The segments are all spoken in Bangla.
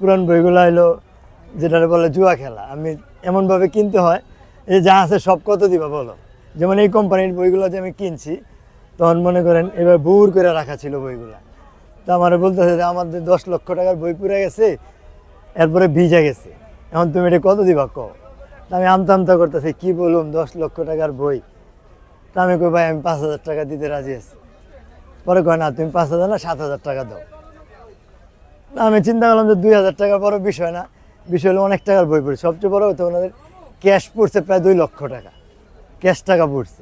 পুরান বইগুলো হলো যেটা বলে জুয়া খেলা। আমি এমনভাবে কিনতে হয় এই যা আছে সব কত দিবা বলো। যেমন এই কোম্পানির বইগুলো যে আমি কিনছি তখন মনে করেন এবার বুর করে রাখা ছিল বইগুলা। তো আমার বলতেছে যে আমাদের 10 লক্ষ টাকার বই পুড়ে গেছে, এরপরে ভিজে গেছে, এখন তুমি এটা কত দিবা কও। তা আমি আমতা আমতা করতেছি, কি বলুম 10 লক্ষ টাকার বই। তা আমি কই ভাই আমি 5,000 টাকা দিতে রাজি আছি। পরে কয় না তুমি 5,000 না 7,000 টাকা দাও। আমি চিন্তা করলাম যে 2,000 টাকা বড় বিষয় না, বিষয় হলো অনেক টাকার বই পড়ছে। সবচেয়ে বড় হতো ওনাদের ক্যাশ পড়ছে প্রায় 2 লক্ষ টাকা, ক্যাশ টাকা পড়ছে।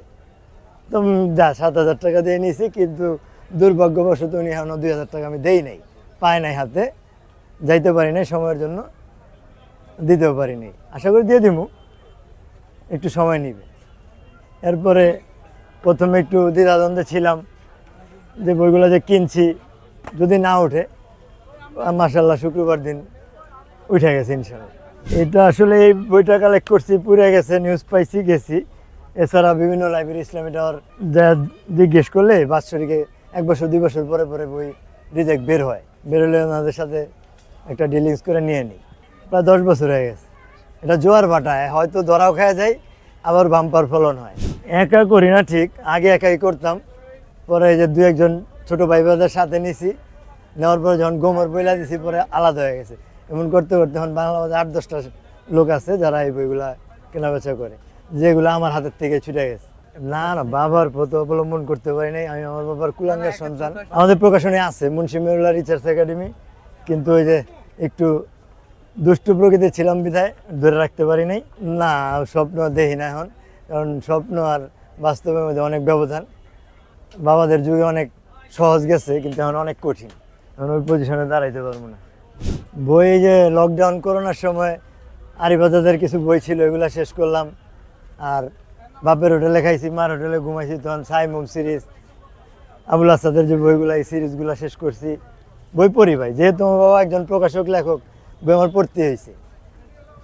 তো যা 7,000 টাকা দিয়ে নিয়েছি, কিন্তু দুর্ভাগ্যবশত উনি এখনও 2,000 টাকা আমি দেই নাই, পাই নাই হাতে, যাইতে পারি নাই সময়ের জন্য, দিতেও পারিনি। আশা করি দিয়ে দিব, একটু সময় নিবে। এরপরে প্রথমে একটু দ্বিধাদ্বন্দ্বে ছিলাম যে বইগুলো যে কিনছি যদি না ওঠে, মাশাআল্লাহ শুক্রবার দিন উঠে গেছে ইনশাআল্লাহ। এটা আসলে এই বইটা কালেক্ট করছি, পুড়ে গেছে, নিউজ পাইছি, গেছি। এছাড়া বিভিন্ন লাইব্রেরি ইসলামী টাওয়ার যা জিজ্ঞেস করলে বাৎসরিকে 1 বছর 2 বছর পরে পরে বই রিজেক্ট বের হয়, বেরোলে ওনাদের সাথে একটা ডিলিংস করে নিয়ে নিই। প্রায় 10 বছর হয়ে গেছে। এটা জোয়ার ভাটায় হয়তো ধরাও খাওয়া যায়, আবার বাম্পার ফলন হয়। একা করি না ঠিক, আগে একাই করতাম, পরে এই যে 2-1 ছোটো ভাই বোনদের সাথে নিছি, নেওয়ার পরে যখন গোমর বইলা দিছি পরে আলাদা হয়ে গেছে। এমন করতে করতে এখন বাংলাদেশে 8-10টা লোক আছে যারা এই বইগুলা কেনাবেচা করে, যেগুলো আমার হাতের থেকে ছুটে গেছে। না না, বাবার পথ অবলম্বন করতে পারি নাই। আমি আমার বাবার কুলাঙ্গার সন্তান। আমাদের প্রকাশনী আছে মুন্সি মেরুল্লাহ রিসার্চ একাডেমি, কিন্তু ওই যে একটু দুষ্টু প্রকৃতির ছিলাম বিধায় ধরে রাখতে পারি নাই। না, স্বপ্ন দেখি না এখন, কারণ স্বপ্ন আর বাস্তবের মধ্যে অনেক ব্যবধান। বাবাদের যুগে অনেক সহজ গেছে, কিন্তু এখন অনেক কঠিন, এখন ওই পজিশনে দাঁড়াইতে পারবো না। বই যে লকডাউন করোনার সময় আরিফাজাদের কিছু বই ছিল, এগুলা শেষ করলাম। আর বাপের হোটেলে খাইছি, মার হোটেলে ঘুমাইছি, তখন সাইমুম সিরিজ, আবুল আসাদের যে বইগুলা, এই সিরিজগুলো শেষ করছি। বই পড়ি ভাই, যেহেতু আমার বাবা একজন প্রকাশক লেখক, বই আমার পড়তে হয়েছে।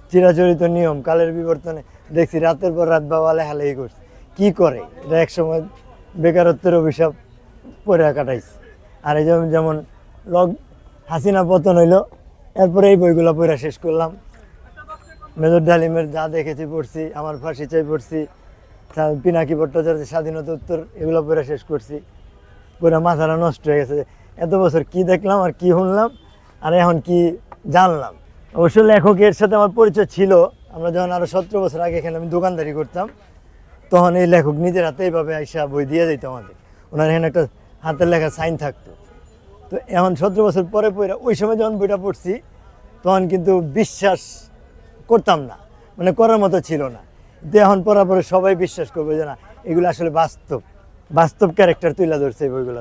চিরাচরিত নিয়ম, কালের বিবর্তনে দেখছি রাতের পর রাত বাবা লেখালেখি করছে। কি করে এটা একসময় বেকারত্বের অভিশাপ পড়ে কাটাইছে। আর এই যেমন হাসিনা পতন হইলো, এরপরে এই বইগুলো পড়া শেষ করলাম। মেজর ডালিমের যা দেখেছি পড়ছি, আমার ফাঁসি চাই পড়ছি, পিনাকি ভট্টাচার্যের স্বাধীনতা উত্তর, এগুলো পড়া শেষ করছি। পুরো মাথাটা নষ্ট হয়ে গেছে, এত বছর কি দেখলাম আর কি শুনলাম আর এখন কি জানলাম। অবশ্য লেখকের সাথে আমার পরিচয় ছিল। আমরা যখন আরো 17 বছর আগে এখানে আমি দোকানদারি করতাম, তখন এই লেখক নিজের হাতে এইভাবে আইসা বই দিয়ে যেত আমাদের। ওনার এখানে একটা হাতের লেখা সাইন থাকতো। তো এখন 17 বছর পরে পড়ে, ওই সময় যখন বইটা পড়ছি তখন কিন্তু বিশ্বাস করতাম না, মানে করার মতো ছিল না। কিন্তু এখন পড়ার পরে সবাই বিশ্বাস করবে যে না, এগুলো আসলে বাস্তব বাস্তব ক্যারেক্টার তুলে ধরছে এই বইগুলো।